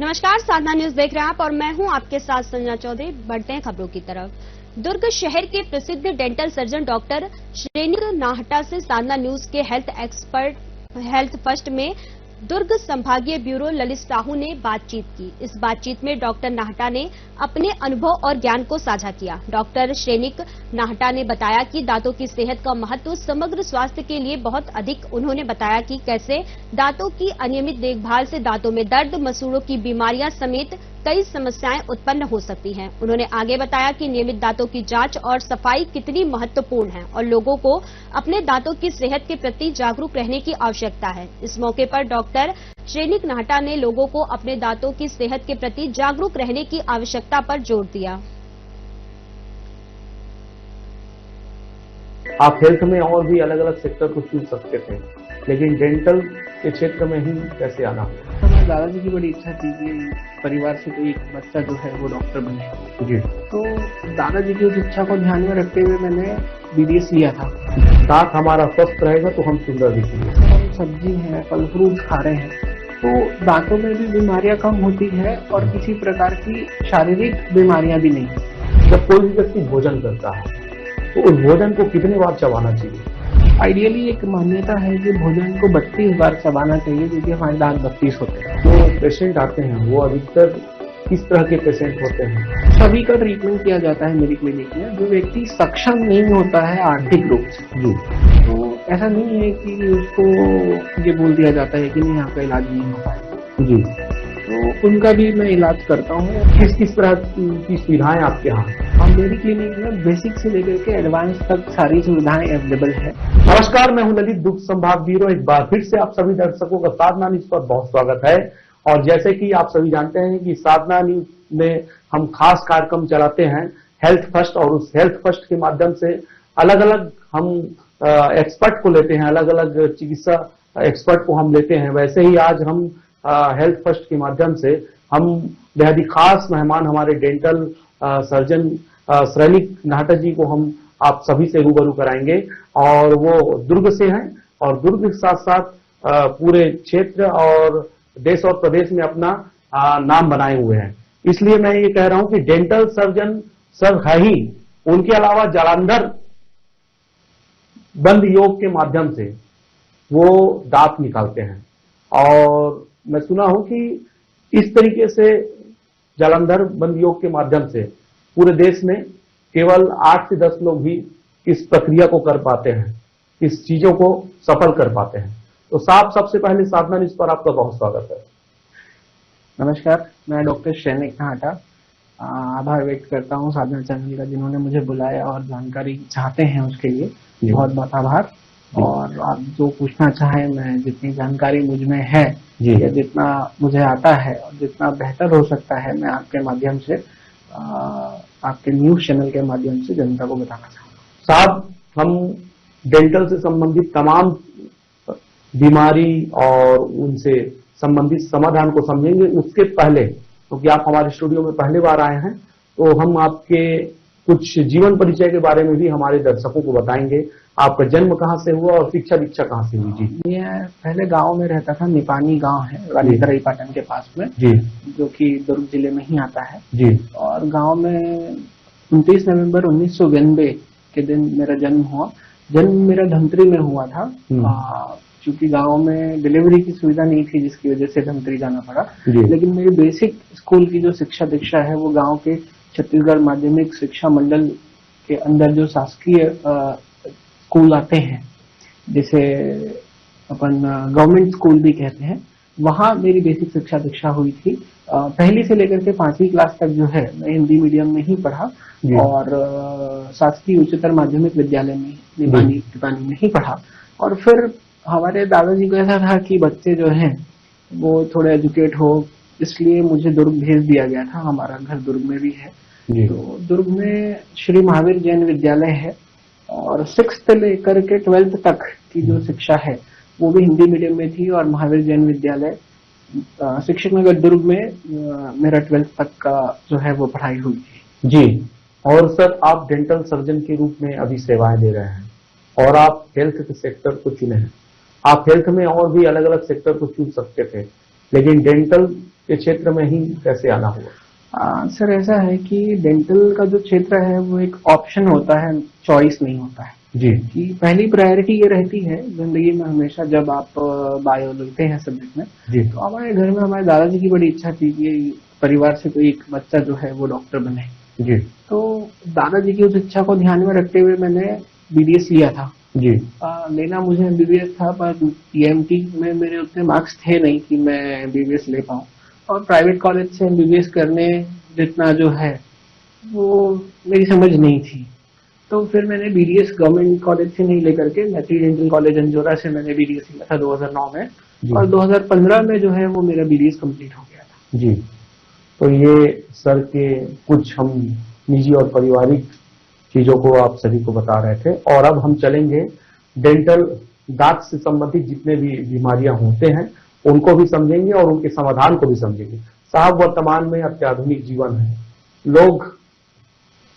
नमस्कार, साधना न्यूज देख रहे हैं आप और मैं हूं आपके साथ संजना चौधरी। बढ़ते हैं खबरों की तरफ। दुर्ग शहर के प्रसिद्ध dental surgeon doctor Shrenik Nahata से साधना न्यूज के हेल्थ फर्स्ट में दुर्ग संभागीय ब्यूरो ललित साहू ने बातचीत की। इस बातचीत में डॉक्टर नाहटा ने अपने अनुभव और ज्ञान को साझा किया। डॉक्टर श्रेनिक नाहटा ने बताया कि दांतों की सेहत का महत्व समग्र स्वास्थ्य के लिए बहुत अधिक। उन्होंने बताया कि कैसे दांतों की अनियमित देखभाल से दांतों में दर्द, मसूड़ों की बीमारियां समेत कई समस्याएं उत्पन्न हो सकती हैं। उन्होंने आगे बताया कि नियमित दांतों की जांच और सफाई कितनी महत्वपूर्ण है और लोगों को अपने दांतों की सेहत के प्रति जागरूक रहने की आवश्यकता है। इस मौके पर डॉक्टर श्रेनिक नाहटा ने लोगों को अपने दांतों की सेहत के प्रति जागरूक रहने की आवश्यकता पर जोर दिया। आप हेल्थ में और भी अलग अलग सेक्टर को चुन सकते थे, लेकिन डेंटल के क्षेत्र में ही कैसे आना हुआ? हमारे दादाजी की बड़ी इच्छा थी कि परिवार से कोई एक बच्चा जो है वो डॉक्टर बने जी। तो दादाजी की उस इच्छा को ध्यान में रखते हुए मैंने BDS लिया था। दांत हमारा स्वस्थ रहेगा तो हम सुंदर दिखेंगे। हम सब्जी है, फल फ्रूट खा रहे हैं तो दांतों में भी बीमारियां कम होती है और किसी प्रकार की शारीरिक बीमारियां भी नहीं। जब कोई भी व्यक्ति भोजन करता है तो उस भोजन को कितनी बार चबाना चाहिए? आइडियली एक मान्यता है कि भोजन को 32 बार चबाना चाहिए, क्योंकि हमारे दांत 32 होते हैं। जो पेशेंट आते हैं वो अधिकतर किस तरह के पेशेंट होते हैं? सभी का ट्रीटमेंट किया जाता है मेरी क्लिनिक में। जो व्यक्ति सक्षम नहीं होता है आर्थिक रूप से जी, तो ऐसा नहीं है कि उसको ये बोल दिया जाता है कि नहीं आपका इलाज नहीं हो पाएगा जी, तो उनका भी मैं इलाज करता हूँ। किस किस तरह की सुविधाएं आपके यहाँ? और मेरी क्लिनिक में बेसिक से लेकर के एडवांस तक सारी सुविधाएं अवेलेबल है। नमस्कार, मैं हूं ललित, दुर्ग संभाग ब्यूरो। एक बार फिर से आप सभी दर्शकों का साधना न्यूज पर बहुत स्वागत है। और जैसे कि आप सभी जानते हैं कि साधना न्यूज में हम खास कार्यक्रम चलाते हैं हेल्थ फर्स्ट, और उस हेल्थ फर्स्ट के माध्यम से अलग अलग हम एक्सपर्ट को लेते हैं, अलग अलग चिकित्सा एक्सपर्ट को हम लेते हैं। वैसे ही आज हम हेल्थ फर्स्ट के माध्यम से हम बेहद ही खास मेहमान हमारे डेंटल सर्जन श्रेनिक नाहटा जी को हम आप सभी से रूबरू कराएंगे। और वो दुर्ग से हैं और दुर्ग के साथ साथ पूरे क्षेत्र और देश और प्रदेश में अपना नाम बनाए हुए हैं। इसलिए मैं ये कह रहा हूं कि डेंटल सर्जन सर है ही, उनके अलावा जालंधर बंद योग के माध्यम से वो दांत निकालते हैं। और मैं सुना हूं कि इस तरीके से जालंधर बंद योग के माध्यम से पूरे देश में केवल 8 से 10 लोग ही इस प्रक्रिया को कर पाते हैं, इस चीजों को सफल कर पाते हैं। तो साहब, सबसे पहले साधना न्यूज पर आपका बहुत स्वागत है। नमस्कार, मैं डॉक्टर श्रेनिक नाहटा आभार व्यक्त करता हूं साधना चैनल का, जिन्होंने मुझे बुलाया और जानकारी चाहते हैं उसके लिए बहुत बहुत आभार। और आप जो पूछना चाहें, मैं जितनी जानकारी मुझ में है या जितना मुझे आता है और जितना बेहतर हो सकता है, मैं आपके माध्यम से आपके न्यूज चैनल के माध्यम से जनता को बताना चाहूँगा। साहब, हम डेंटल से संबंधित तमाम बीमारी और उनसे संबंधित समाधान को समझेंगे। उसके पहले, क्योंकि आप हमारे स्टूडियो में पहली बार आए हैं, तो हम आपके कुछ जीवन परिचय के बारे में भी हमारे दर्शकों को बताएंगे। आपका जन्म कहाँ से हुआ और शिक्षा दीक्षा कहाँ से हुई? जी, मैं पहले गांव में रहता था। निपानी गांव है रानीतराई पाटन के पास में जी, जो कि दुर्ग जिले में ही आता है जी। और गांव में 29 नवंबर 1992 के दिन मेरा जन्म हुआ। जन्म मेरा धमतरी में हुआ था, क्योंकि गांव में डिलीवरी की सुविधा नहीं थी, जिसकी वजह से धमतरी जाना पड़ा। लेकिन मेरी बेसिक स्कूल की जो शिक्षा दीक्षा है वो गांव के छत्तीसगढ़ माध्यमिक शिक्षा मंडल के अंदर जो शासकीय स्कूल आते हैं, जिसे अपन गवर्नमेंट स्कूल भी कहते हैं, वहाँ मेरी बेसिक शिक्षा दीक्षा हुई थी। पहली से लेकर के 5वीं क्लास तक जो है मैं हिंदी मीडियम में ही पढ़ा और शासकीय उच्चतर माध्यमिक विद्यालय में निपानी में ही पढ़ा। और फिर हमारे दादाजी को ऐसा था कि बच्चे जो हैं वो थोड़े एजुकेट हो, इसलिए मुझे दुर्ग भेज दिया गया था। हमारा घर दुर्ग में भी है, तो दुर्ग में श्री महावीर जैन विद्यालय है और 6th लेकर के 12th तक की जो शिक्षा है वो भी हिंदी मीडियम में थी। और महावीर जैन विद्यालय शिक्षक नगर दुर्ग में मेरा 12th तक का जो है वो पढ़ाई हुई थी जी। और सर, आप डेंटल सर्जन के रूप में अभी सेवाएं दे रहे हैं और आप हेल्थ के सेक्टर को चुने हैं। आप हेल्थ में और भी अलग अलग सेक्टर को चुन सकते थे, लेकिन डेंटल के क्षेत्र में ही कैसे आना हुआ? सर ऐसा है कि डेंटल का जो क्षेत्र है वो एक ऑप्शन होता है, चॉइस नहीं होता है जी। कि पहली प्रायोरिटी ये रहती है जिंदगी में हमेशा, जब आप बायो लेते हैं सब्जेक्ट में जी। तो हमारे घर में हमारे दादाजी की बड़ी इच्छा थी कि परिवार से कोई एक बच्चा जो है वो डॉक्टर बने जी। तो दादाजी की उस इच्छा को ध्यान में रखते हुए मैंने बीडीएस लिया था जी। लेना मुझे एमबीबीएस था, पर ईएमटी में मेरे उतने मार्क्स थे नहीं कि मैं एमबीबीएस ले पाऊँ, और प्राइवेट कॉलेज से एमबीबीएस करने जितना जो है वो मेरी समझ नहीं थी। तो फिर मैंने बीडीएस गवर्नमेंट कॉलेज से नहीं लेकर के मैत्री डेंटल कॉलेज अंजोरा से मैंने बीडीएस लिया था 2009 में, और 2015 में जो है वो मेरा बीडीएस कंप्लीट हो गया था। जी। तो ये सर के कुछ हम निजी और पारिवारिक चीजों को आप सभी को बता रहे थे, और अब हम चलेंगे डेंटल दांत से संबंधित जितने भी बीमारियां होते हैं उनको भी समझेंगे और उनके समाधान को भी समझेंगे। साहब, वर्तमान में अत्याधुनिक जीवन है, लोग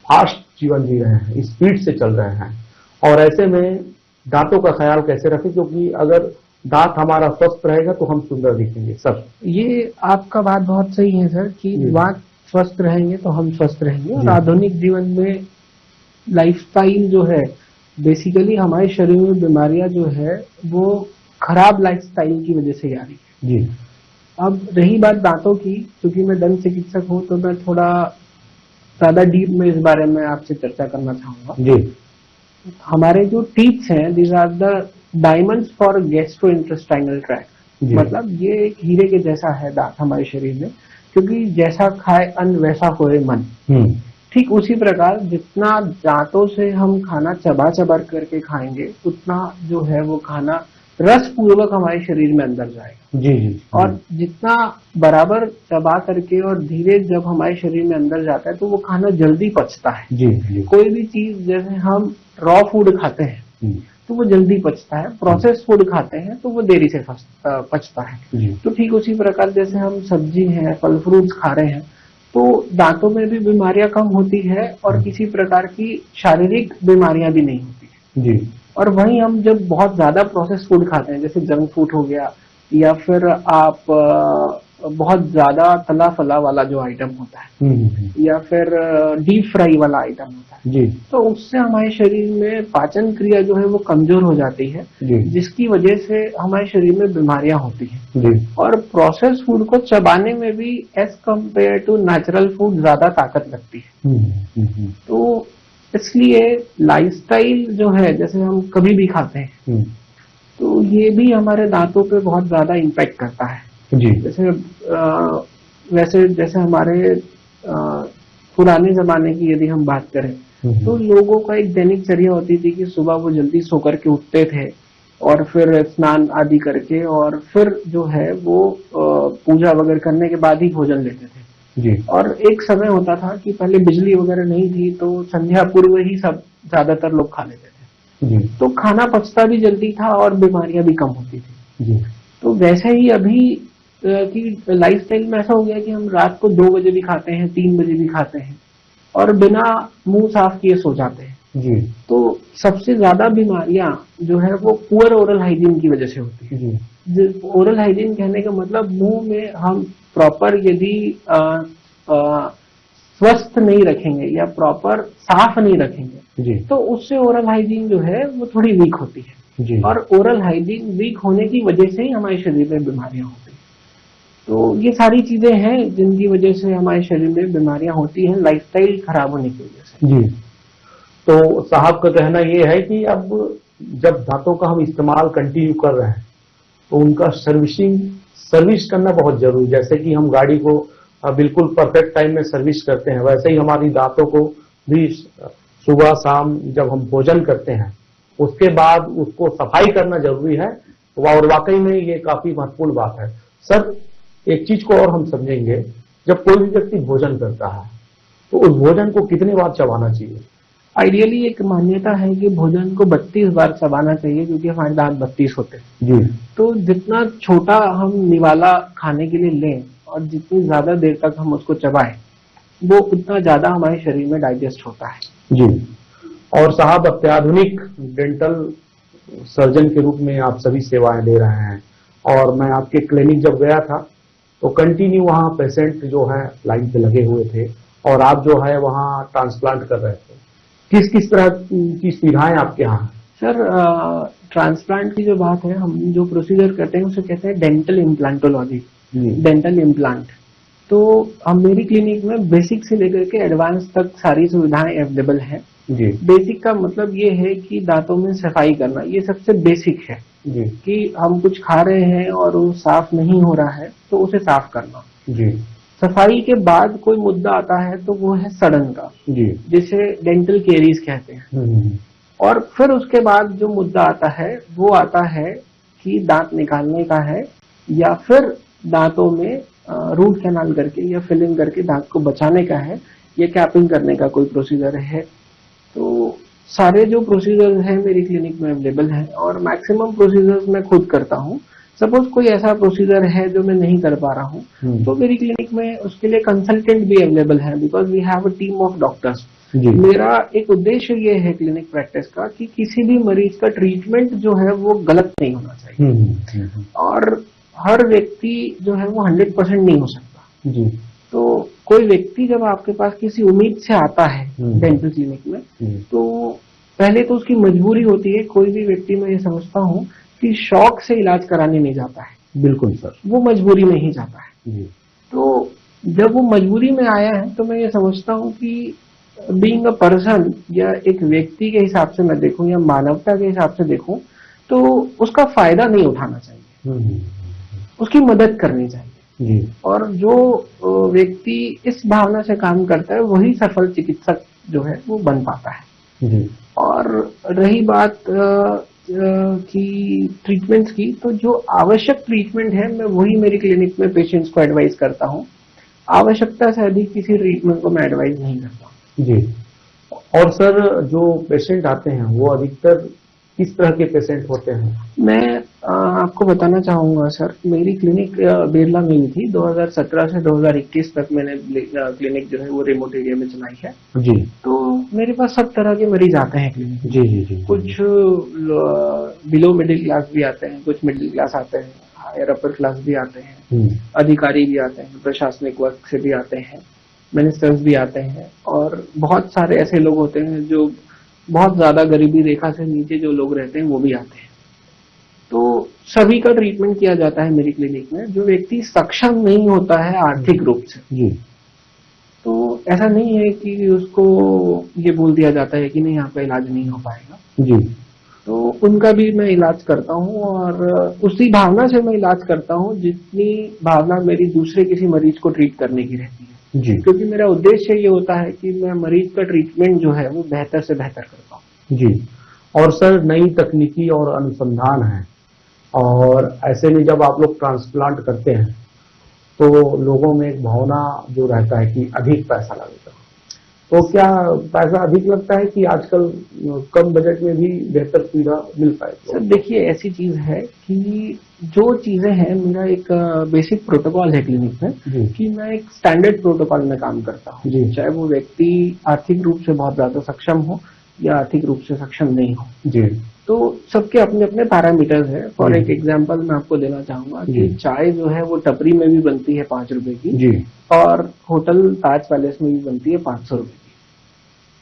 फास्ट जीवन जी रहे हैं, स्पीड से चल रहे हैं, और ऐसे में दांतों का ख्याल कैसे रखें, क्योंकि अगर दांत हमारा स्वस्थ रहेगा तो हम सुंदर दिखेंगे। सर, ये आपका बात बहुत सही है सर कि दांत स्वस्थ रहेंगे तो हम स्वस्थ रहेंगे, और आधुनिक जीवन में लाइफस्टाइल जो है, बेसिकली हमारे शरीर में बीमारियां जो है वो खराब लाइफस्टाइल की वजह से आ रही है। जी। अब रही बात दांतों की, क्योंकि मैं दंत चिकित्सक हूं तो मैं थोड़ा ज्यादा डीप में इस बारे में आपसे चर्चा करना चाहूंगा। जी। हमारे जो टीथ हैं, these are the diamonds for gastrointestinal tract, मतलब ये एक हीरे के जैसा है दांत हमारे शरीर में, क्योंकि जैसा खाए अन्न वैसा होए मन। ठीक उसी प्रकार जितना दांतों से हम खाना चबा चबा करके खाएंगे उतना जो है वो खाना रस पूर्वक हमारे शरीर में अंदर जाएगा। जी जी। और जितना बराबर चबा करके और धीरे जब हमारे शरीर में अंदर जाता है तो वो खाना जल्दी पचता है। जी जी। कोई भी चीज जैसे हम रॉ फूड खाते हैं तो वो जल्दी पचता है, प्रोसेस फूड खाते हैं तो वो देरी से पचता है। तो ठीक उसी प्रकार जैसे हम सब्जी है, फल फ्रूट्स खा रहे हैं तो दांतों में भी बीमारियां कम होती है और किसी प्रकार की शारीरिक बीमारियां भी नहीं होती है। जी। और वहीं हम जब बहुत ज्यादा प्रोसेस फूड खाते हैं, जैसे जंक फूड हो गया, या फिर आप बहुत ज्यादा तला फला वाला जो आइटम होता है, या फिर डीप फ्राई वाला आइटम होता है, जी, तो उससे हमारे शरीर में पाचन क्रिया जो है वो कमजोर हो जाती है, जिसकी वजह से हमारे शरीर में बीमारियां होती हैं। जी। और प्रोसेस फूड को चबाने में भी as compare to natural food ज्यादा ताकत लगती है। तो इसलिए लाइफस्टाइल जो है, जैसे हम कभी भी खाते हैं तो ये भी हमारे दांतों पे बहुत ज्यादा इम्पैक्ट करता है। जी। वैसे जैसे हमारे पुराने जमाने की यदि हम बात करें तो लोगों का एक दैनिक चर्या होती थी कि सुबह वो जल्दी सो करके उठते थे और फिर स्नान आदि करके और फिर जो है वो पूजा वगैरह करने के बाद ही भोजन लेते थे। जी। और एक समय होता था कि पहले बिजली वगैरह नहीं थी तो संध्या पूर्व ही सब ज्यादातर लोग खा लेते थे। जी। तो खाना पचता भी जल्दी था और बीमारियां भी कम होती थी। जी। तो वैसे ही अभी की लाइफस्टाइल में ऐसा हो गया कि हम रात को 2 बजे भी खाते हैं, 3 बजे भी खाते हैं और बिना मुंह साफ किए सो जाते हैं। जी। तो सबसे ज्यादा बीमारियां जो है वो पुअर ओरल हाइजीन की वजह से होती है। ओरल हाइजीन कहने का मतलब मुंह में हम प्रॉपर यदि स्वस्थ नहीं रखेंगे या प्रॉपर साफ नहीं रखेंगे जी। तो उससे ओरल हाइजीन जो है वो थोड़ी वीक होती है। जी। और ओरल हाइजीन वीक होने की वजह से ही हमारे शरीर में बीमारियां होती हैं। तो ये सारी चीजें हैं जिनकी वजह से हमारे शरीर में बीमारियां होती हैं, लाइफस्टाइल खराब होने की वजह से। जी। तो साहब का कहना ये है कि अब जब दांतों का हम इस्तेमाल कंटिन्यू कर रहे हैं तो उनका सर्विस करना बहुत जरूरी है। जैसे कि हम गाड़ी को बिल्कुल परफेक्ट टाइम में सर्विस करते हैं, वैसे ही हमारी दांतों को भी सुबह शाम जब हम भोजन करते हैं उसके बाद उसको सफाई करना जरूरी है। और वाकई में ये काफी महत्वपूर्ण बात है। सर, एक चीज को और हम समझेंगे, जब कोई भी व्यक्ति भोजन करता है तो उस भोजन को कितनी बार चबाना चाहिए? आइडियली एक मान्यता है कि भोजन को 32 बार चबाना चाहिए, क्योंकि हमारे दांत 32 होते हैं। जी। तो जितना छोटा हम निवाला खाने के लिए लें और जितनी ज्यादा देर तक हम उसको चबाएं वो उतना ज्यादा हमारे शरीर में डाइजेस्ट होता है। जी। और साहब, अत्याधुनिक डेंटल सर्जन के रूप में आप सभी सेवाएं दे रहे हैं और मैं आपके क्लिनिक जब गया था तो कंटिन्यू वहाँ पेशेंट जो है लाइन पे लगे हुए थे और आप जो है वहाँ ट्रांसप्लांट कर रहे थे। किस किस तरह की सुविधाएं आपके यहाँ? सर, ट्रांसप्लांट की जो बात है, हम जो प्रोसीजर करते हैं उसे कहते हैं डेंटल इम्प्लांटोलॉजी, डेंटल इम्प्लांट। तो हम मेरी क्लिनिक में बेसिक से लेकर के एडवांस तक सारी सुविधाएं अवेलेबल हैं। जी। बेसिक का मतलब ये है कि दांतों में सफाई करना, ये सबसे बेसिक है। जी। कि हम कुछ खा रहे हैं और वो साफ नहीं हो रहा है तो उसे साफ करना। जी। सफाई के बाद कोई मुद्दा आता है तो वो है सड़न का, जी, जिसे डेंटल केरीज कहते हैं। और फिर उसके बाद जो मुद्दा आता है वो आता है कि दांत निकालने का है या फिर दांतों में रूट कैनाल करके या फिलिंग करके दांत को बचाने का है या कैपिंग करने का कोई प्रोसीजर है। तो सारे जो प्रोसीजर हैं मेरी क्लिनिक में अवेलेबल हैं और मैक्सिमम प्रोसीजर्स मैं खुद करता हूँ। सपोज कोई ऐसा प्रोसीजर है जो मैं नहीं कर पा रहा हूँ तो मेरी क्लिनिक में उसके लिए कंसल्टेंट भी अवेलेबल है, because we have a team of doctors. मेरा एक उद्देश्य ये है क्लिनिक प्रैक्टिस का कि किसी भी मरीज का ट्रीटमेंट जो है वो गलत नहीं होना चाहिए। और हर व्यक्ति जो है वो 100% नहीं हो सकता। जी। तो कोई व्यक्ति जब आपके पास किसी उम्मीद से आता है डेंटल क्लिनिक में, तो पहले तो उसकी मजबूरी होती है। कोई भी व्यक्ति मैं ये समझता हूँ कि शौक से इलाज कराने नहीं जाता है। बिल्कुल सर, वो मजबूरी में ही जाता है। जी। तो जब वो मजबूरी में आया है तो मैं ये समझता हूँ कि बीइंग अ पर्सन या एक व्यक्ति के हिसाब से मैं देखूं या मानवता के हिसाब से देखूं तो उसका फायदा नहीं उठाना चाहिए, उसकी मदद करनी चाहिए। जी। और जो व्यक्ति इस भावना से काम करता है वही सफल चिकित्सक जो है वो बन पाता है। जी। और रही बात की ट्रीटमेंट्स की, तो जो आवश्यक ट्रीटमेंट है मैं वही मेरी क्लिनिक में पेशेंट्स को एडवाइस करता हूँ। आवश्यकता से अधिक किसी ट्रीटमेंट को मैं एडवाइस नहीं करता। जी। और सर, जो पेशेंट आते हैं वो अधिकतर किस तरह के पेशेंट होते हैं? मैं आपको बताना चाहूंगा सर, मेरी क्लिनिक बिरला में ही थी। 2017 से 2021 तक मैंने क्लिनिक जो है वो रिमोट एरिया में चलाई है। जी। तो मेरे पास सब तरह के मरीज आते हैं क्लिनिक। जी जी जी। कुछ बिलो मिडिल क्लास भी आते हैं, कुछ मिडिल क्लास आते हैं, हायर अपर क्लास भी आते हैं, अधिकारी भी आते हैं, प्रशासनिक वर्ग से भी आते हैं, मिनिस्टर्स भी आते हैं, और बहुत सारे ऐसे लोग होते हैं जो बहुत ज्यादा गरीबी रेखा से नीचे जो लोग रहते हैं वो भी आते हैं। तो सभी का ट्रीटमेंट किया जाता है मेरी क्लिनिक में। जो व्यक्ति सक्षम नहीं होता है आर्थिक रूप से, जी, तो ऐसा नहीं है कि उसको ये बोल दिया जाता है कि नहीं आपका इलाज नहीं हो पाएगा। जी। तो उनका भी मैं इलाज करता हूँ और उसी भावना से मैं इलाज करता हूँ जितनी भावना मेरी दूसरे किसी मरीज को ट्रीट करने की रहती है। जी। क्योंकि मेरा उद्देश्य ये होता है कि मैं मरीज का ट्रीटमेंट जो है वो बेहतर से बेहतर करता हूँ। जी। और सर, नई तकनीकी और अनुसंधान है, और ऐसे में जब आप लोग ट्रांसप्लांट करते हैं तो लोगों में एक भावना जो रहता है कि अधिक पैसा लगेगा, तो क्या पैसा अधिक लगता है कि आजकल कम बजट में भी बेहतर सुविधा मिल पाए? सर देखिए, ऐसी चीज है कि जो चीजें हैं, मेरा एक बेसिक प्रोटोकॉल है क्लिनिक में कि मैं एक स्टैंडर्ड प्रोटोकॉल में काम करता हूँ, चाहे वो व्यक्ति आर्थिक रूप से बहुत ज्यादा सक्षम हो या आर्थिक रूप से सक्षम नहीं हो। जी। तो सबके अपने अपने पैरामीटर्स है। फॉर एक एग्जांपल मैं आपको देना चाहूंगा कि चाय जो है वो टपरी में भी बनती है 5 रुपए की, जी, और होटल ताज पैलेस में भी बनती है 500 रुपए की।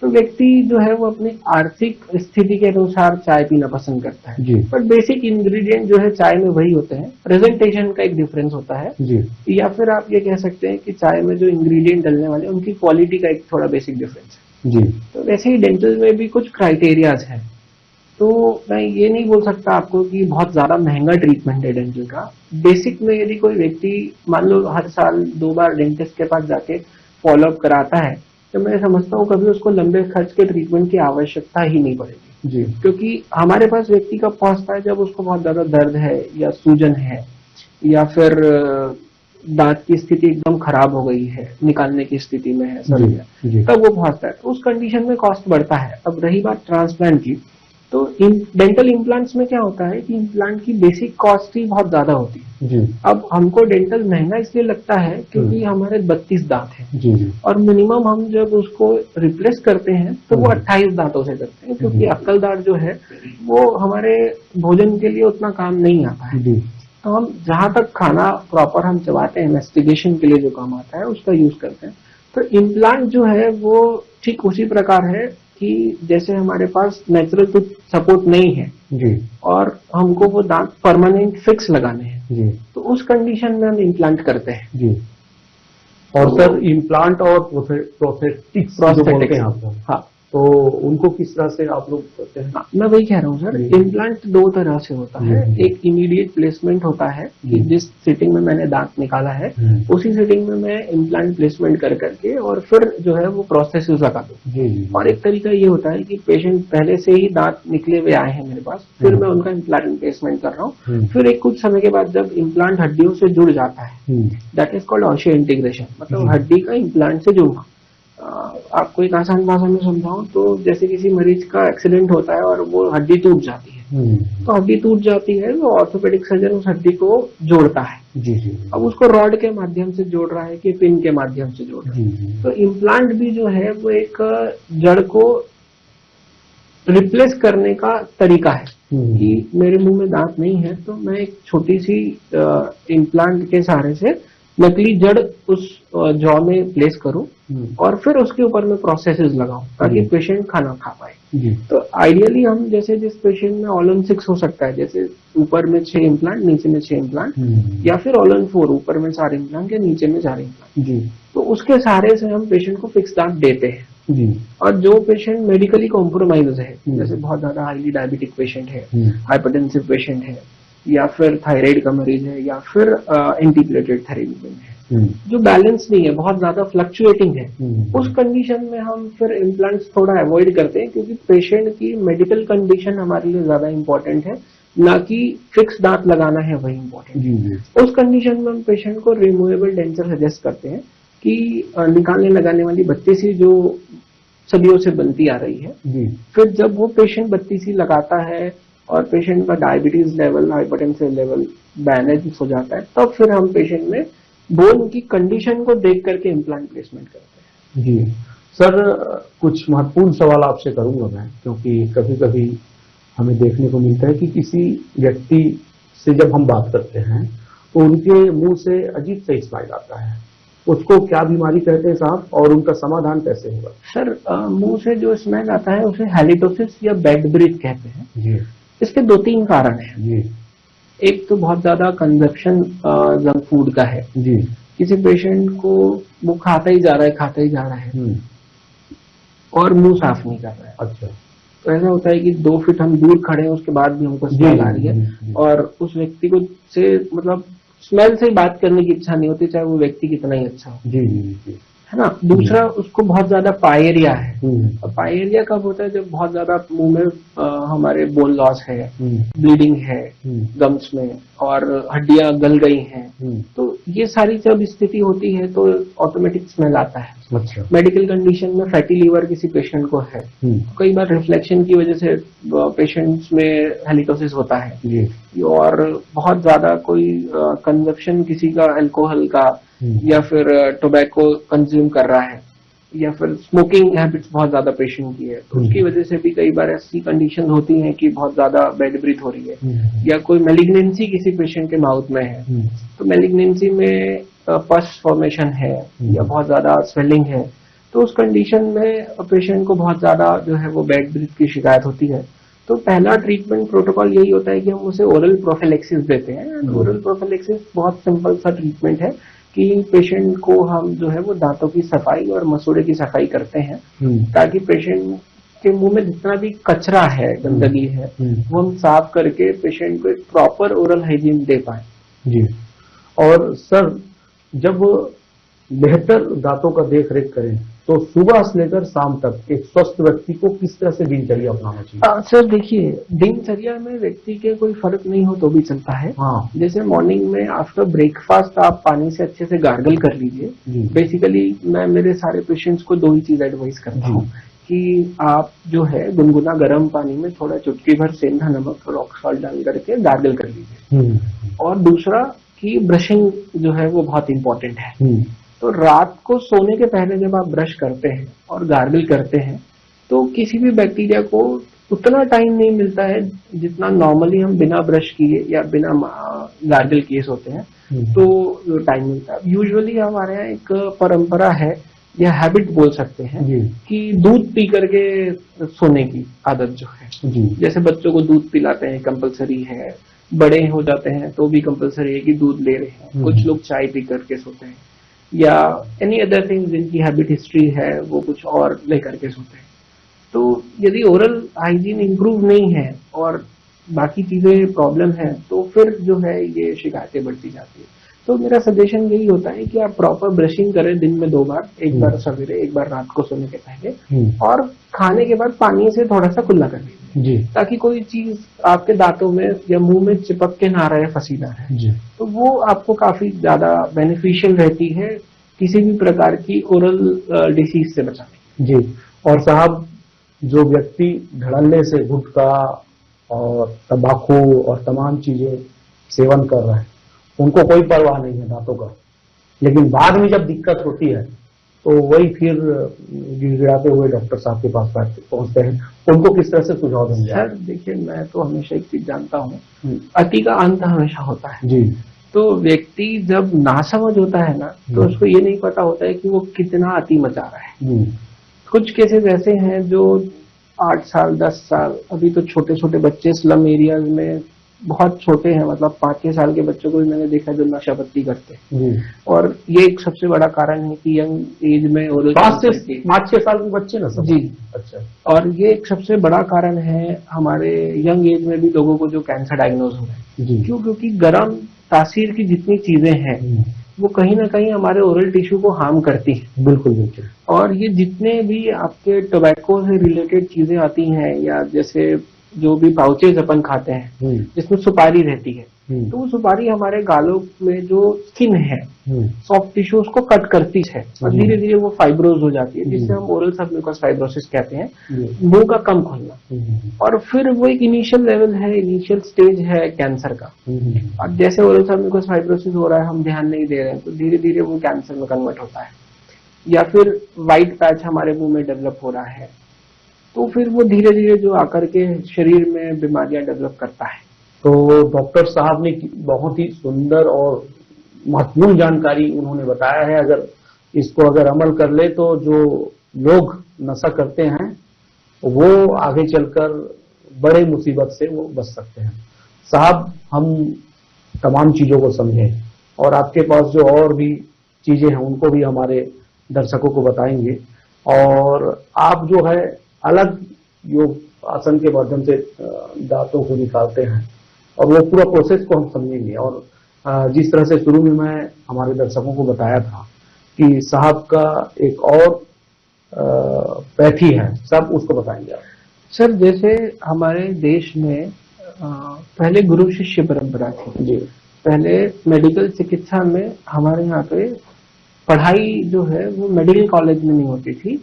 तो व्यक्ति जो है वो अपनी आर्थिक स्थिति के अनुसार चाय पीना पसंद करता है। जी। पर बेसिक इंग्रेडिएंट जो है चाय में वही होते हैं, प्रेजेंटेशन का एक डिफरेंस होता है। जी। या फिर आप ये कह सकते हैं कि चाय में जो इंग्रेडिएंट डलने वाले उनकी क्वालिटी का एक थोड़ा बेसिक डिफरेंस है। जी। तो वैसे ही डेंटल में भी कुछ क्राइटेरियाज है। तो मैं ये नहीं बोल सकता आपको कि बहुत ज्यादा महंगा ट्रीटमेंट है डेंटल का। बेसिक में यदि कोई व्यक्ति मान लो हर साल 2 बार डेंटिस्ट के पास जाके फॉलोअप कराता है, तो मैं समझता हूँ कभी उसको लंबे खर्च के ट्रीटमेंट की आवश्यकता ही नहीं पड़ेगी। जी। क्योंकि हमारे पास व्यक्ति कब पहुंचता है, जब उसको बहुत ज्यादा दर्द है या सूजन है या फिर दांत की स्थिति एकदम खराब हो गई है, निकालने की स्थिति में है, तब वो पहुंचता है। तो उस कंडीशन में कॉस्ट बढ़ता है। अब रही बात ट्रांसप्लांट की, तो डेंटल इम्प्लांट्स में क्या होता है कि इम्प्लांट की बेसिक कॉस्ट ही बहुत ज्यादा होती है। जी। अब हमको डेंटल महंगा इसलिए लगता है क्योंकि हमारे 32 दांत हैं। जी। और मिनिमम हम जब उसको रिप्लेस करते हैं तो वो 28 दांतों से करते हैं, क्योंकि अक्कल दांत जो है वो हमारे भोजन के लिए उतना काम नहीं आता है। जी। तो हम जहां तक खाना प्रॉपर हम चबाते हैं, इन्वेस्टिगेशन के लिए जो काम आता है उसका यूज करते हैं। तो इम्प्लांट जो है वो ठीक उसी प्रकार है कि जैसे हमारे पास नेचुरल टूथ सपोर्ट नहीं है जी, और हमको वो दांत परमानेंट फिक्स लगाने हैं जी, तो उस कंडीशन में हम इम्प्लांट करते हैं जी। और तो सर इम्प्लांट और प्रोस्थेटिक्स जो बोलते हैं आप, हाँ, तो उनको किस तरह से आप लोग करते हैं? मैं वही कह रहा हूँ सर, इम्प्लांट दो तरह से होता है। एक इमीडिएट प्लेसमेंट होता है कि जिस सिटिंग में मैंने दांत निकाला है उसी सिटिंग में मैं इम्प्लांट प्लेसमेंट कर करके और फिर जो है वो प्रोस्थेसिस लगा दूं। और एक तरीका ये होता है कि पेशेंट पहले से ही दांत निकले हुए आए हैं मेरे पास, फिर मैं उनका इम्प्लांट प्लेसमेंट कर रहा हूँ। फिर एक कुछ समय के बाद जब इम्प्लांट हड्डियों से जुड़ जाता है, that is called osteo integration, मतलब हड्डी का इम्प्लांट से जुड़ना। आपको एक आसान भाषा में समझाऊं तो जैसे किसी मरीज का एक्सीडेंट होता है और वो हड्डी टूट जाती है, तो हड्डी टूट जाती है तो ऑर्थोपेडिक सर्जन उस हड्डी को जोड़ता है। जी जी। अब उसको रॉड के माध्यम से जोड़ रहा है कि पिन के माध्यम से जोड़ रहा है। तो इम्प्लांट भी जो है वो एक जड़ को रिप्लेस करने का तरीका है कि मेरे मुंह में दांत नहीं है तो मैं एक छोटी सी इम्प्लांट के सहारे से नकली जड़ उस जॉ में प्लेस करूं और फिर उसके ऊपर में प्रोसेसेस लगाऊं ताकि पेशेंट खाना खा पाए। तो आइडियली हम जैसे जिस पेशेंट में ऑल ऑन 6 हो सकता है, जैसे ऊपर में 6 इम्प्लांट नीचे में 6 इम्प्लांट, या फिर ऑल ऑन 4 ऊपर में 4 इम्प्लांट या नीचे में 4 इम्प्लांट, तो उसके सहारे से हम पेशेंट को फिक्स दांत देते हैं। और जो पेशेंट मेडिकली कॉम्प्रोमाइज है, जैसे बहुत ज्यादा हाईली डायबिटिक पेशेंट है, हाइपरटेंसिव पेशेंट है, या फिर थायराइड का मरीज है, या फिर एंटीप्लेटेड थैलेसीमिया है, जो बैलेंस नहीं है, बहुत ज्यादा फ्लक्चुएटिंग है, उस कंडीशन में हम फिर इम्प्लांट्स थोड़ा अवॉइड करते हैं क्योंकि पेशेंट की मेडिकल कंडीशन हमारे लिए ज्यादा इंपॉर्टेंट है, ना कि फिक्स दांत लगाना है वही इंपॉर्टेंट। उस कंडीशन में हम पेशेंट को रिमूवेबल डेंचर सजेस्ट करते हैं कि निकालने लगाने वाली बत्तीसी जो सदियों से बनती आ रही है, फिर जब वो पेशेंट बत्तीसी लगाता है और पेशेंट का diabetes level, hypertensive level balance हो जाता है, तब फिर हम पेशेंट में बोन की कंडीशन को देख करके इम्प्लांट प्लेसमेंट करते हैं। जी सर, कुछ महत्वपूर्ण सवाल आपसे करूंगा मैं, क्योंकि कभी कभी हमें देखने को मिलता है कि किसी व्यक्ति से जब हम बात करते हैं तो उनके मुंह से अजीब सा स्माइल आता है, उसको क्या बीमारी कहते हैं साहब, और उनका समाधान कैसे होगा? सर, मुंह से जो स्मेल आता है उसे हैलिटोसिस या बैड ब्रीथ कहते हैं जी। इसके 2-3 कारण हैं जी। एक तो बहुत ज्यादा कंजप्शन जंक फूड का है जी। किसी पेशेंट को वो खाता ही जा रहा है और मुंह साफ नहीं कर रहा है। अच्छा। तो ऐसा होता है कि 2 फीट हम दूर खड़े हैं उसके बाद भी हमको स्मेल आ रही है और उस व्यक्ति को से मतलब स्मेल से ही बात करने की इच्छा नहीं होती, चाहे वो व्यक्ति कितना ही अच्छा हो। जी जी जी, है ना। दूसरा, उसको बहुत ज्यादा पायरिया है। पायरिया कब होता है? जब बहुत ज्यादा मुंह में हमारे बोन लॉस है, ब्लीडिंग है गम्स में, और हड्डियां गल गई हैं, तो ये सारी जब स्थिति होती है तो ऑटोमेटिक स्मेल आता है। अच्छा। मेडिकल कंडीशन में फैटी लीवर किसी पेशेंट को है, तो कई बार रिफ्लेक्शन की वजह से पेशेंट्स में हेलिटोसिस होता है जी। और बहुत ज्यादा कोई कंजप्शन किसी का अल्कोहल का या फिर टोबैको कंज्यूम कर रहा है, या फिर स्मोकिंग हैबिट्स बहुत ज्यादा पेशेंट की है, तो उसकी वजह से भी कई बार ऐसी कंडीशन होती है कि बहुत ज्यादा बैड ब्रीथ हो रही है। या कोई मैलिग्नेंसी किसी पेशेंट के माउथ में है, तो मैलिग्नेंसी में पस फॉर्मेशन है या बहुत ज्यादा स्वेलिंग है, तो उस कंडीशन में पेशेंट को बहुत ज्यादा जो है वो बैड ब्रीथ की शिकायत होती है। तो पहला ट्रीटमेंट प्रोटोकॉल यही होता है कि हम उसे ओरल प्रोफिलैक्सिस देते हैं। ओरल प्रोफिलैक्सिस बहुत सिंपल सा ट्रीटमेंट है कि पेशेंट को हम जो है वो दांतों की सफाई और मसूड़े की सफाई करते हैं, ताकि पेशेंट के मुंह में जितना भी कचरा है, गंदगी है, वो हम साफ करके पेशेंट को एक प्रॉपर ओरल हाइजीन दे पाए जी। और सर, जब बेहतर दांतों का देख रेख करें तो सुबह से लेकर शाम तक एक स्वस्थ व्यक्ति को किस तरह से दिनचर्या अपनाना चाहिए? सर देखिए, दिनचर्या में व्यक्ति के कोई फर्क नहीं हो तो भी चलता है। हाँ। जैसे मॉर्निंग में आफ्टर ब्रेकफास्ट आप पानी से अच्छे से गार्गल कर लीजिए। बेसिकली मैं मेरे सारे पेशेंट्स को 2 ही चीज एडवाइस करता हूँ कि आप जो है गुनगुना गर्म पानी में थोड़ा चुटकी भर सेंधा नमक और रॉक सॉल्ट डाल करके गार्गल कर लीजिए। और दूसरा कि ब्रशिंग जो है वो बहुत इंपॉर्टेंट है। तो रात को सोने के पहले जब आप ब्रश करते हैं और गार्गल करते हैं तो किसी भी बैक्टीरिया को उतना टाइम नहीं मिलता है जितना नॉर्मली हम बिना ब्रश किए या बिना गार्गल किए सोते हैं, तो टाइम मिलता है। यूजुअली हमारे यहाँ एक परंपरा है या हैबिट बोल सकते हैं कि दूध पी करके सोने की आदत जो है, जैसे बच्चों को दूध पिलाते हैं कंपलसरी है, बड़े हो जाते हैं तो भी कंपलसरी है कि दूध ले रहे हैं, कुछ लोग चाय पी करके सोते हैं या एनी अदर थिंग जिनकी हैबिट हिस्ट्री है वो कुछ और लेकर के सोते हैं। तो यदि ओरल हाइजीन इंप्रूव नहीं है और बाकी चीजें प्रॉब्लम है तो फिर जो है ये शिकायतें बढ़ती जाती है। तो मेरा सजेशन यही होता है कि आप प्रॉपर ब्रशिंग करें दिन में 2 बार, एक बार सवेरे, एक बार रात को सोने के पहले, और खाने के बाद पानी से थोड़ा सा कुल्ला कर लीजिए ताकि कोई चीज आपके दांतों में या मुंह में चिपक के ना रहे, फंसी ना रहे। तो वो आपको काफी ज्यादा बेनिफिशियल रहती है किसी भी प्रकार की ओरल डिसीज से बचाने। जी। और साहब, जो व्यक्ति धड़ल्ले से गुटखा और तंबाकू और तमाम चीजें सेवन कर रहे हैं, उनको कोई परवाह नहीं है दांतों का, लेकिन बाद में जब दिक्कत होती है तो वही फिर गिड़गिड़ाते हुए डॉक्टर साहब के पास पहुंचते हैं। उनको किस तरह से सुझाव देंगे? सर देखिए, मैं तो हमेशा एक चीज जानता हूँ, अति का अंत हमेशा होता है। जी। तो व्यक्ति जब नासमझ होता है ना, तो उसको ये नहीं पता होता है कि वो कितना अति मचा रहा है। कुछ केसेस ऐसे हैं जो 8 साल 10 साल, अभी तो छोटे छोटे बच्चे स्लम एरियाज में बहुत छोटे हैं, मतलब 5-6 साल के बच्चों को भी मैंने देखा जो नशा पत्ती करते हैं। और ये एक सबसे बड़ा कारण है कि यंग एज में ओरल 5-6 साल के बच्चे ना सब। जी। अच्छा। और ये एक सबसे बड़ा कारण है हमारे यंग एज में भी लोगों को जो कैंसर डायग्नोज हो रहा है। क्यों? क्योंकि गर्म तासीर की जितनी चीजें हैं वो कहीं ना कहीं हमारे ओरल टिश्यू को हार्म करती है। बिल्कुल बिल्कुल। और ये जितने भी आपके टोबैको से रिलेटेड चीजें आती हैं, या जैसे जो भी पाउचेज अपन खाते हैं जिसमें सुपारी रहती है, तो वो सुपारी हमारे गालों में जो स्किन है, सॉफ्ट टिश्यू, उसको कट करती है और धीरे धीरे वो फाइब्रोज हो जाती है, जिससे हम ओरल सबम्यूकस फाइब्रोसिस कहते हैं, मुंह का कम खुलना। और फिर वो एक इनिशियल लेवल है, इनिशियल स्टेज है कैंसर का। और जैसे ओरल सबम्यूकस फाइब्रोसिस हो रहा है, हम ध्यान नहीं दे रहे हैं, तो धीरे धीरे वो कैंसर में कन्वर्ट होता है। या फिर व्हाइट पैच हमारे मुंह में डेवलप हो रहा है, तो फिर वो धीरे धीरे जो आकर के शरीर में बीमारियां डेवलप करता है। तो डॉक्टर साहब ने बहुत ही सुंदर और महत्वपूर्ण जानकारी उन्होंने बताया है। अगर इसको अमल कर ले तो जो लोग नशा करते हैं वो आगे चलकर बड़े मुसीबत से वो बच सकते हैं। साहब, हम तमाम चीजों को समझें और आपके पास जो और भी चीजें हैं उनको भी हमारे दर्शकों को बताएंगे। और आप जो है अलग योग आसन के माध्यम से दांतों को निकालते हैं और वो पूरा प्रोसेस को हम समझेंगे। और जिस तरह से शुरू में मैं हमारे दर्शकों को बताया था कि साहब का एक और पैथी है, सब उसको बताएंगे आप। सर, जैसे हमारे देश में पहले गुरु शिष्य परंपरा थी। जी। पहले मेडिकल चिकित्सा में हमारे यहाँ पे पढ़ाई जो है वो मेडिकल कॉलेज में नहीं होती थी,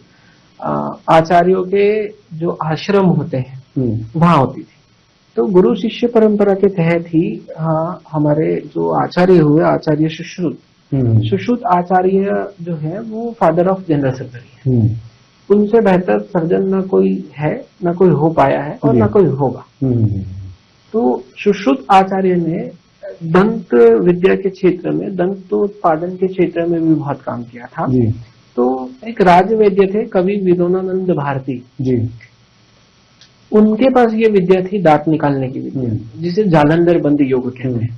आचार्यों के जो आश्रम होते हैं वहां होती थी। तो गुरु शिष्य परंपरा के तहत ही हमारे जो आचार्य हुए, आचार्य सुश्रुत आचार्य जो है वो फादर ऑफ जनरल सर्जरी है। उनसे बेहतर सर्जन ना कोई है, ना कोई हो पाया है और ना कोई होगा। तो सुश्रुत आचार्य ने दंत विद्या के क्षेत्र में, दंतोत्पादन के क्षेत्र में भी बहुत काम किया था। तो एक राजवैद्य थे कवि विदोनानंद भारती जी, उनके पास ये विद्या थी, दांत निकालने की विद्या, जिसे जालंधर बंद योग कहते हैं।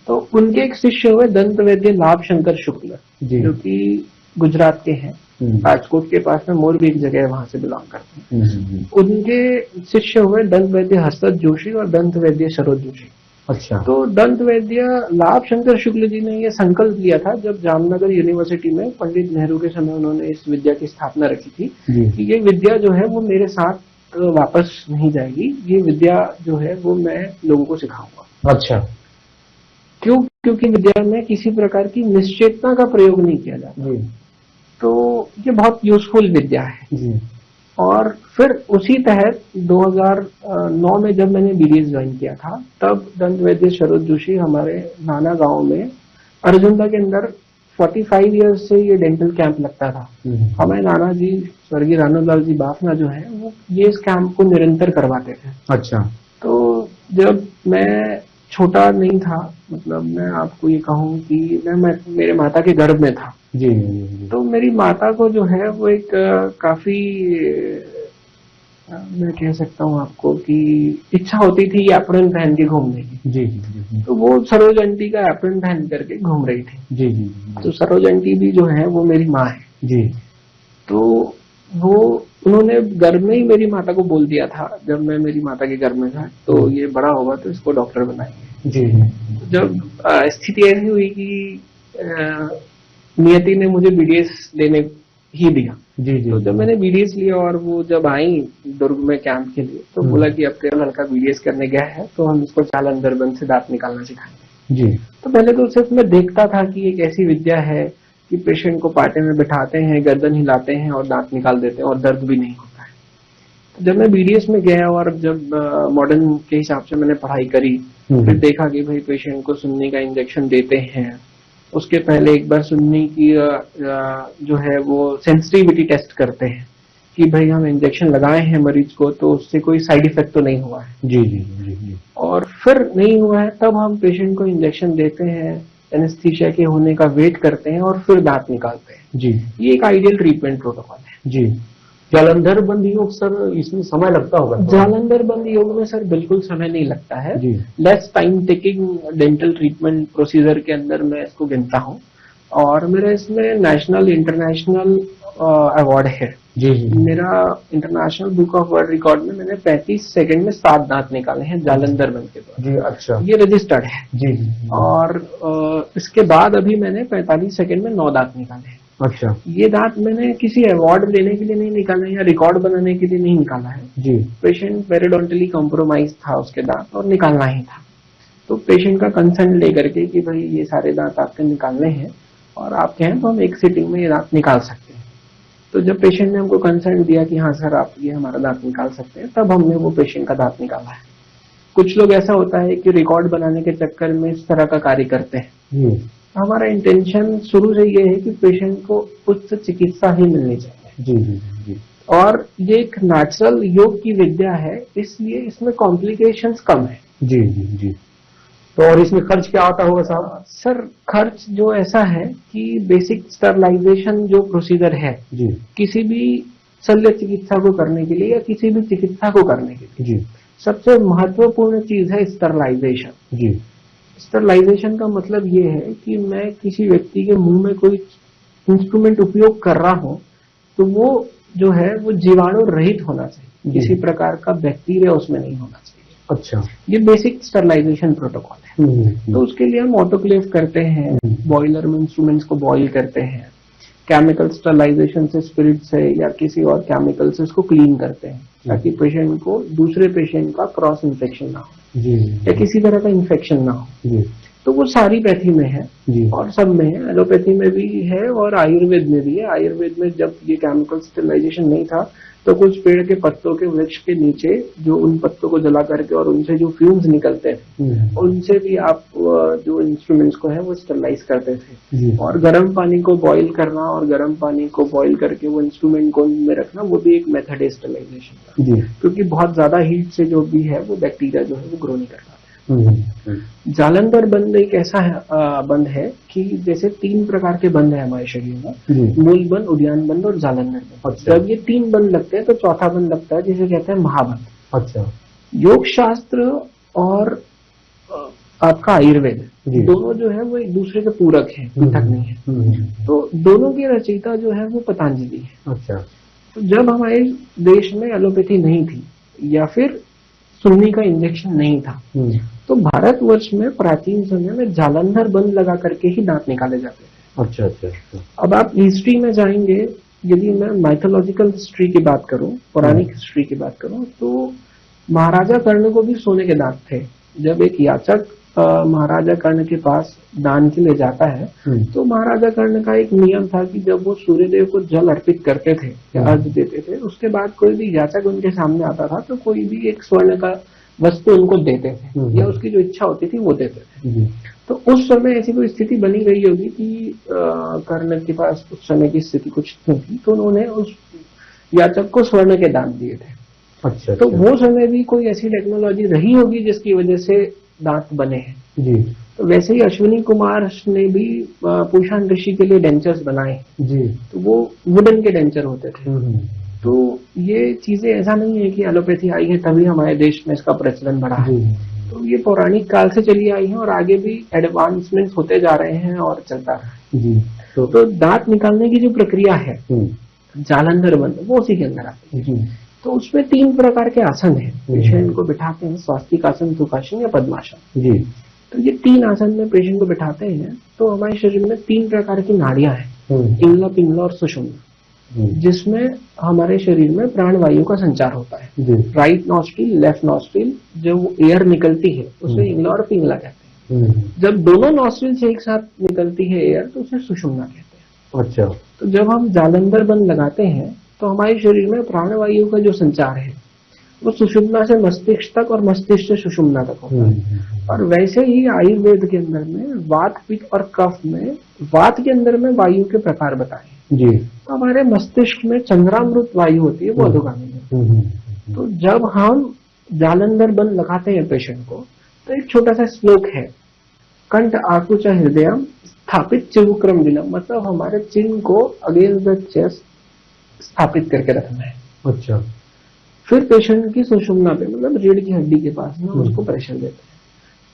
तो उनके एक शिष्य हुए दंत वैद्य लाभ शंकर शुक्ल, जो कि गुजरात के हैं, राजकोट के पास में मोरबी एक जगह है, वहां से बिलोंग करते हैं। उनके शिष्य हुए दंत वैद्य हसरत जोशी और दंत वैद्य सरोज जोशी। अच्छा। तो दंत वैद्य लाभ शंकर शुक्ल जी ने यह संकल्प लिया था जब जामनगर यूनिवर्सिटी में पंडित नेहरू के समय उन्होंने इस विद्या की स्थापना रखी थी कि ये विद्या जो है वो मेरे साथ वापस नहीं जाएगी, ये विद्या जो है वो मैं लोगों को सिखाऊंगा। अच्छा। क्यों? क्योंकि विद्या में किसी प्रकार की निश्चेतना का प्रयोग नहीं किया जाता, तो ये बहुत यूजफुल विद्या है। और फिर उसी तहत 2009 में जब मैंने बीडीएस ज्वाइन किया था, तब दंत वैद्य सरोज जोशी हमारे नाना गांव में अर्जुनदा के अंदर 45 ईयर्स से ये डेंटल कैंप लगता था। हमारे नाना जी स्वर्गीय रानूलाल जी बाफना जो है वो ये इस कैंप को निरंतर करवाते थे। अच्छा। तो जब मैं छोटा नहीं था, मतलब मैं आपको ये कहूँ कि मैं मेरे माता के गर्भ में था। जी। तो मेरी माता को जो है वो एक काफी मैं कह सकता हूँ आपको कि इच्छा होती थी एप्रन पहन के घूमने की। जी। तो वो सरोज आंटी का एप्रन पहन करके घूम रही थी। जी। तो सरोज आंटी भी जो है वो मेरी माँ है। जी। तो वो उन्होंने गर्भ में ही मेरी माता को बोल दिया था, जब मैं मेरी माता के गर्भ में था, तो ये बड़ा होगा तो इसको डॉक्टर बनाएंगे। जी। जब स्थिति ऐसी हुई कि नियति ने मुझे बीडीएस लेने ही दिया। जी। तो जब मैंने बीडीएस लिया और वो जब आई दुर्ग में कैंप के लिए, तो बोला कि अब तेरा लड़का बीडीएस करने गया है तो हम इसको जालंधर बंद से दांत निकालना सिखाएंगे। जी। तो पहले तो सिर्फ मैं देखता था कि एक ऐसी विद्या है कि पेशेंट को पाटे में बिठाते हैं, गर्दन हिलाते हैं और दांत निकाल देते हैं और दर्द भी नहीं होता है। तो जब मैं बीडीएस में गया और जब मॉडर्न के हिसाब से मैंने पढ़ाई करी, फिर देखा कि भाई पेशेंट को सुन्नी का इंजेक्शन देते हैं, उसके पहले एक बार सुन्नी की जो है वो सेंसिटिविटी टेस्ट करते हैं कि भाई हम इंजेक्शन लगाए हैं मरीज को तो उससे कोई साइड इफेक्ट तो नहीं हुआ है। जी। और फिर नहीं हुआ है तब हम पेशेंट को इंजेक्शन देते हैं, एनेस्थीसिया के होने का वेट करते हैं और फिर दांत निकालते हैं। जी। ये एक आइडियल ट्रीटमेंट प्रोटोकॉल है। जी। जालंधर बंद योग सर, इसमें समय लगता होगा? जालंधर बंद योग में सर बिल्कुल समय नहीं लगता है। Less time taking dental treatment procedure के अंदर मैं इसको गिनता हूँ और मेरा इसमें नेशनल इंटरनेशनल अवार्ड है। जी। मेरा international book of world record में मैंने 35 सेकंड में 7 दांत निकाले हैं जालंधर बंद के द्वारा। जी। अच्छा। ये रजिस्टर्ड है। जी। और इसके बाद अभी मैंने 45 सेकंड में 9 दांत निकाले हैं। अच्छा। ये दांत मैंने किसी अवार्ड लेने के लिए नहीं निकाला या रिकॉर्ड बनाने के लिए नहीं निकाला है। जी। पेशेंट पेरिडोंटली कॉम्प्रोमाइज था उसके दांत और निकालना ही था, तो पेशेंट का कंसर्न लेकर के कि भाई ये सारे दांत आपके निकालने हैं और आप कहें तो हम एक सिटिंग में ये दांत निकाल सकते हैं। तो जब पेशेंट ने हमको कंसर्न दिया कि हाँ सर आप ये हमारा दांत निकाल सकते हैं, तब हमने वो पेशेंट का दांत निकाला है। कुछ लोग ऐसा होता है कि रिकॉर्ड बनाने के चक्कर में इस तरह का कार्य करते हैं। हमारा इंटेंशन शुरू से ये है कि पेशेंट को उच्च चिकित्सा ही मिलनी चाहिए। जी। और ये एक नेचुरल योग की विद्या है, इसलिए इसमें कॉम्प्लिकेशंस कम है। जी। तो और इसमें खर्च क्या आता होगा साहब? सर खर्च जो ऐसा है कि बेसिक स्टरलाइजेशन जो प्रोसीजर है जी, किसी भी शल्य चिकित्सा को करने के लिए या किसी भी चिकित्सा को करने के लिए जी, सबसे महत्वपूर्ण चीज है स्टरलाइजेशन। जी। स्टरलाइजेशन का मतलब ये है कि मैं किसी व्यक्ति के मुंह में कोई इंस्ट्रूमेंट उपयोग कर रहा हूं तो वो जो है वो जीवाणु रहित होना चाहिए, किसी प्रकार का बैक्टीरिया उसमें नहीं होना चाहिए। अच्छा, ये बेसिक स्टरलाइजेशन प्रोटोकॉल है। तो उसके लिए हम ऑटोक्लेव करते हैं, बॉयलर में इंस्ट्रूमेंट्स को बॉयल करते हैं, केमिकल स्टरलाइजेशन से स्पिरिट से या किसी और केमिकल से उसको क्लीन करते हैं ताकि पेशेंट को दूसरे पेशेंट का क्रॉस इन्फेक्शन ना हो या किसी तरह का इन्फेक्शन ना हो। तो वो सारी पैथी में है और सब में है, एलोपैथी में भी है और आयुर्वेद में भी है। आयुर्वेद में जब ये केमिकल स्टरलाइजेशन नहीं था तो कुछ पेड़ के पत्तों के वृक्ष के नीचे जो उन पत्तों को जला करके और उनसे जो फ्यूम्स निकलते हैं उनसे भी आप जो इंस्ट्रूमेंट्स को है वो स्टरलाइज करते थे। और गर्म पानी को बॉईल करना और गर्म पानी को बॉईल करके वो इंस्ट्रूमेंट को में रखना वो भी एक मेथड है स्टरलाइजेशन का, क्योंकि बहुत ज्यादा हीट से जो भी है वो बैक्टीरिया जो है वो ग्रो नहीं कर पाता। जालंधर बंद एक ऐसा बंद है कि जैसे 3 प्रकार के बंद है हमारे शरीर में, मूल बंद, उद्यान बंद और जालंधर बंद। अच्छा। जब ये 3 बंद लगते हैं तो चौथा बंद लगता है जिसे कहते हैं महाबंद। अच्छा। योग शास्त्र और आपका आयुर्वेद दोनों जो है वो एक दूसरे के पूरक है, पृथक नहीं है। तो दोनों की रचयिता जो है वो पतंजलि है। अच्छा। तो जब हमारे देश में एलोपैथी नहीं थी या फिर सुन्नी का इंजेक्शन नहीं था तो भारतवर्ष में प्राचीन समय में जालंधर बंद लगा करके ही दांत निकाले जाते थे। अच्छा। अब आप हिस्ट्री में जाएंगे, यदि मैं माइथोलॉजिकल हिस्ट्री की बात करूं, पौराणिक हिस्ट्री की बात करूं, तो महाराजा कर्ण को भी सोने के दांत थे। जब एक याचक महाराजा कर्ण के पास दान के लिए जाता है तो महाराजा कर्ण का एक नियम था कि जब वो सूर्यदेव को जल अर्पित करते थे या अर्घ देते थे, उसके बाद कोई भी याचक उनके सामने आता था तो कोई भी एक स्वर्ण का वस्तु उनको देते थे या उसकी जो इच्छा होती थी वो देते थे। तो उस समय ऐसी कोई स्थिति बनी रही होगी कि कर्नल के पास उस समय की स्थिति कुछ नहीं थी, तो उन्होंने उस याचक को स्वर्ण के दान दिए थे। अच्छा। तो वो समय भी कोई ऐसी टेक्नोलॉजी रही होगी जिसकी वजह से दांत बने हैं। जी। तो वैसे ही अश्विनी कुमार ने भी पूषाण ऋषि के लिए डेंचर्स बनाए जी, तो वो वुडन के डेंचर होते थे। तो ये चीजें ऐसा नहीं है कि एलोपैथी आई है तभी हमारे देश में इसका प्रचलन बढ़ा है, तो ये पौराणिक काल से चली आई है और आगे भी एडवांसमेंट होते जा रहे हैं और चलता है जी। तो दांत निकालने की जो प्रक्रिया है जालंधर बंद, वो उसी के अंदर आती है। तो उसमें 3 प्रकार के आसन है, पेशेंट को बिठाते हैं, स्वास्तिक आसन, सुखासन या पद्मासन जी। तो ये 3 आसन में पेशेंट को बिठाते हैं तो हमारे शरीर में 3 प्रकार की नाड़ियां हैं, इंगला, पिंगला और सुषुम्ना, जिसमें हमारे शरीर में प्राणवायु का संचार होता है। राइट नॉस्ट्रिल, लेफ्ट नॉस्ट्रिल, जो एयर निकलती है उसे इंगला और पिंगला कहते हैं। जब दोनों नॉस्ट्रिल से एक साथ निकलती है एयर तो उसे सुषुम्ना कहते हैं। अच्छा। तो जब हम जालंधर बंद लगाते हैं तो हमारे शरीर में प्राणवायु का जो संचार है वो सुषुम्ना से मस्तिष्क तक और मस्तिष्क से सुषुम्ना तक होता है। और वैसे ही आयुर्वेद के अंदर में वात, पित्त और कफ में वात के अंदर में वायु के प्रकार बताए जी। तो हमारे मस्तिष्क में चंद्रामृत वायु होती है, वो अधोगामी है। तो जब हम जालंधर बंद लगाते हैं पेशेंट को तो एक छोटा सा श्लोक है, कंठ आकुच हृदयम स्थापित चिबुक्रम दिनम, मतलब हमारे चिन्ह को अगेंस्ट द चेस्ट स्थापित करके रखना है। अच्छा। फिर पेशेंट की सुषुम्ना पे, मतलब रीढ़ की हड्डी के पास में उसको प्रेशर देते हैं।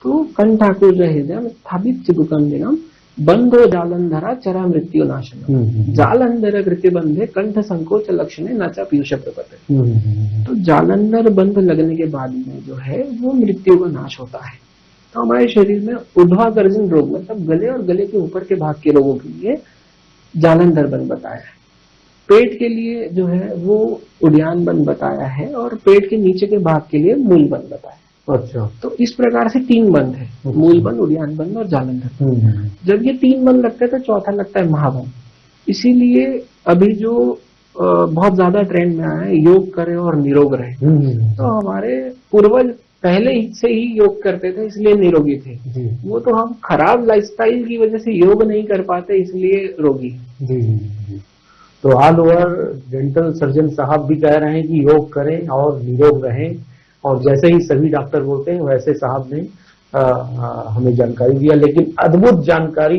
तो कंठ आकुच हृदयम स्थापित चिबुक्रम दिनम बंधो जालंधरा चरा मृत्यु नाशन, जालंधर कृत्य बंधे कंठ संकोच लक्षण नाचा पीयूष प्रपते। तो जालंधर बंध लगने के बाद में जो है वो मृत्यु का नाश होता है। तो हमारे शरीर में ऊर्ध्वाधर्जन रोग, मतलब गले और गले के ऊपर के भाग के रोगों के लिए जालंधर बंध बताया है। पेट के लिए जो है वो उद्यान बंध बताया है और पेट के नीचे के भाग के लिए मूल बंध बताया है। अच्छा। तो इस प्रकार से 3 बंध है, मूल बंध, उद्यान बंध और जालंधर। जब ये 3 बंध लगते हैं तो चौथा लगता है महाबंध। इसीलिए अभी जो बहुत ज्यादा ट्रेंड में आया है, योग करें और निरोग रहे। तो हमारे पूर्वज पहले ही से ही योग करते थे इसलिए निरोगी थे, वो तो हम खराब लाइफस्टाइल की वजह से योग नहीं कर पाते इसलिए रोगी। तो ऑल ओवर डेंटल सर्जन साहब भी कह रहे हैं कि योग करें और निरोग रहें, और जैसे ही सभी डॉक्टर बोलते हैं वैसे साहब ने हमें जानकारी दिया। लेकिन अद्भुत जानकारी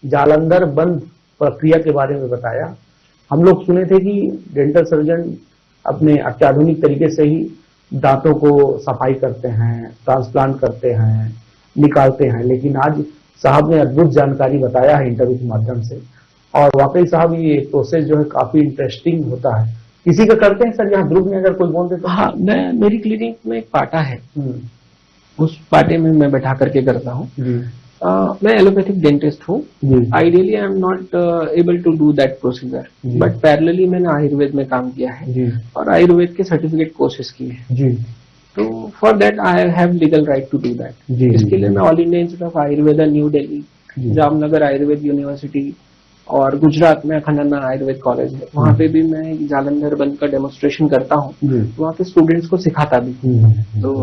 जालंधर बंद प्रक्रिया के बारे में बताया। हम लोग सुने थे कि डेंटल सर्जन अपने अत्याधुनिक तरीके से ही दांतों को सफाई करते हैं, ट्रांसप्लांट करते हैं, निकालते हैं, लेकिन आज साहब ने अद्भुत जानकारी बताया है इंटरव्यू के माध्यम से। और वाकई साहब ये प्रोसेस जो है काफी इंटरेस्टिंग होता है। किसी का करते हैं सर यहाँ ध्रुव में अगर कोई बोल दे तो? हाँ, मेरी क्लिनिक में एक पाटा है, उस पाटे में मैं बैठा करके करता हूँ। मैं एलोपैथिक डेंटिस्ट हूँ। Ideally I am not able to do that procedure, but parallelly मैंने आयुर्वेद में काम किया है और आयुर्वेद के सर्टिफिकेट कोर्सेज किए हैं। तो for that I have legal right to do that. इसके लिए मैं All India Institute of Ayurveda New Delhi, Jamnagar Ayurveda University और गुजरात में अखंडानंद आयुर्वेद कॉलेज है, वहाँ पे भी मैं जालंधर बंद का डेमोन्स्ट्रेशन करता हूँ, वहाँ के स्टूडेंट्स को सिखाता भी। तो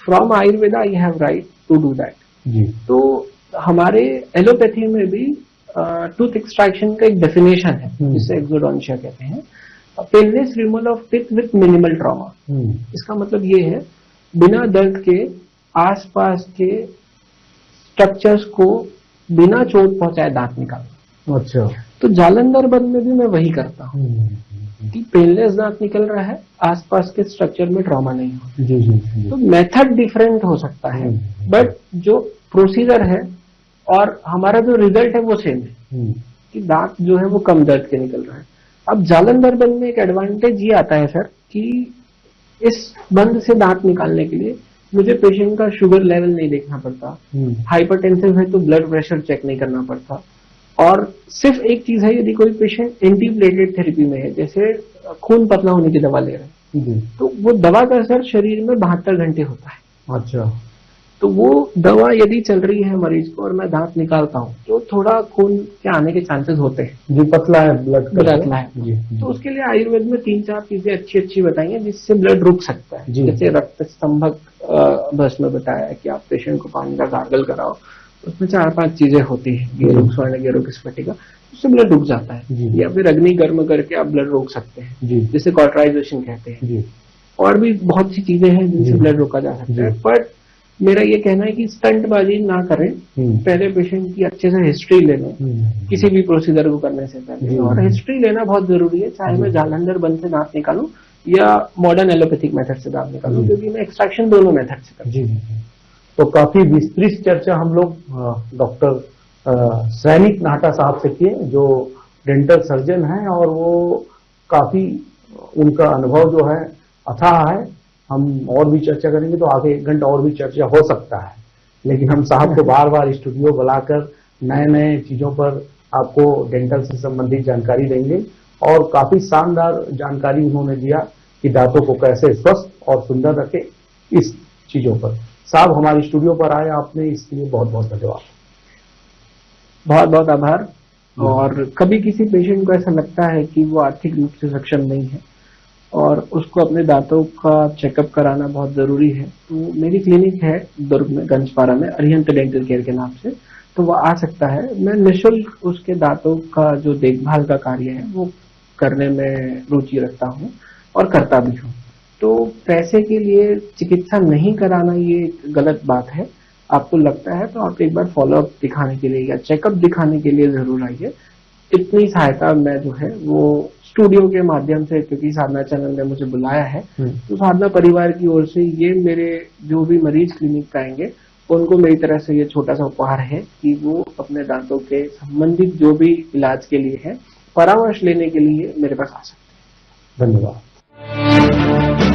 from Ayurveda I have right to do that. तो हमारे एलोपैथी में भी टूथ एक्सट्रैक्शन का एक डेफिनेशन है जिसे एक्सोडोंशिया कहते हैं, painless removal of teeth with minimal trauma. इसका मतलब ये है बिना दर्द के आसपास के स्ट्रक्चर्स को बिना चोट पहुंचाए दांत निकालना। अच्छा। तो जालंधर बंद में भी मैं वही करता हूँ कि पेनलेस दांत निकल रहा है, आसपास के स्ट्रक्चर में ट्रॉमा नहीं हो। तो मेथड डिफरेंट हो सकता है बट जो प्रोसीजर है और हमारा जो रिजल्ट है वो सेम है कि दांत जो है वो कम दर्द के निकल रहा है। अब जालंधर बंद में एक एडवांटेज ये आता है सर कि इस बंद से दांत निकालने के लिए मुझे पेशेंट का शुगर लेवल नहीं देखना पड़ता, हाइपरटेंसिव है तो ब्लड प्रेशर चेक नहीं करना पड़ता, और सिर्फ एक चीज है यदि कोई पेशेंट एंटीप्लेटलेट थेरेपी में है, जैसे खून पतला होने की दवा ले रहे हैं, तो वो दवा का असर शरीर में 72 घंटे होता है। अच्छा। तो वो दवा यदि चल रही है मरीज को और मैं दांत निकालता हूँ तो थोड़ा खून के आने के चांसेस होते हैं। जी, पतला है ब्लड, पतला है जी। तो उसके लिए आयुर्वेद में 3-4 चीजें अच्छी अच्छी बताई हैं जिससे ब्लड रुक सकता है। जैसे रक्त स्तंभक भस्म बताया है कि आप पेशेंट को पानी का गार्गल कराओ, उसमें 4-5 चीजें होती है, गेरुक स्वर्ण गेरुक स्फटिका, उससे ब्लड रुक जाता है। या फिर अग्नि गर्म करके आप ब्लड रोक सकते हैं, जिसे कॉटराइजेशन कहते हैं। और भी बहुत सी चीजें हैं जिनसे ब्लड रोका जा सकता है। बट मेरा ये कहना है कि स्टंटबाजी ना करें, पहले पेशेंट की अच्छे से हिस्ट्री ले लें किसी भी प्रोसीजर को करने से पहले। और हिस्ट्री लेना बहुत जरूरी है, चाहे मैं जालंधर बंद से दांत निकालूं या मॉडर्न एलोपैथिक मेथड से दांत निकालूं, क्योंकि मैं एक्सट्रैक्शन दोनों मेथड से करता हूं। तो काफी विस्तृत चर्चा हम लोग डॉक्टर सैनिक नाहटा साहब से किए, जो डेंटल सर्जन हैं, और वो काफी उनका अनुभव जो है अथाह है। हम और भी चर्चा करेंगे तो आगे 1 घंटा और भी चर्चा हो सकता है, लेकिन हम साहब को बार बार स्टूडियो बुलाकर नए नए चीजों पर आपको डेंटल से संबंधित जानकारी देंगे। और काफी शानदार जानकारी उन्होंने दिया कि दांतों को कैसे स्वस्थ और सुंदर रखे इस चीजों पर। साहब हमारे स्टूडियो पर आए आपने, इसके लिए बहुत बहुत धन्यवाद। बहुत बहुत आभार। और कभी किसी पेशेंट को ऐसा लगता है कि वो आर्थिक रूप से सक्षम नहीं है और उसको अपने दांतों का चेकअप कराना बहुत जरूरी है, तो मेरी क्लिनिक है दुर्ग में गंजपारा में, अरिहंत डेंटल केयर के नाम से, तो वो आ सकता है। मैं निःशुल्क उसके दांतों का जो देखभाल का कार्य है वो करने में रुचि रखता हूँ और करता भी हूँ। तो पैसे के लिए चिकित्सा नहीं कराना ये गलत बात है। आपको लगता है तो आप एक बार फॉलोअप दिखाने के लिए या चेकअप दिखाने के लिए जरूर आइए। इतनी सहायता मैं जो है वो स्टूडियो के माध्यम से, क्योंकि साधना चैनल ने मुझे बुलाया है, तो साधना परिवार की ओर से ये मेरे जो भी मरीज क्लिनिक पे आएंगे उनको मेरी तरफ से ये छोटा सा उपहार है कि वो अपने दांतों के संबंधित जो भी इलाज के लिए है, परामर्श लेने के लिए मेरे पास आ सकते हैं। धन्यवाद।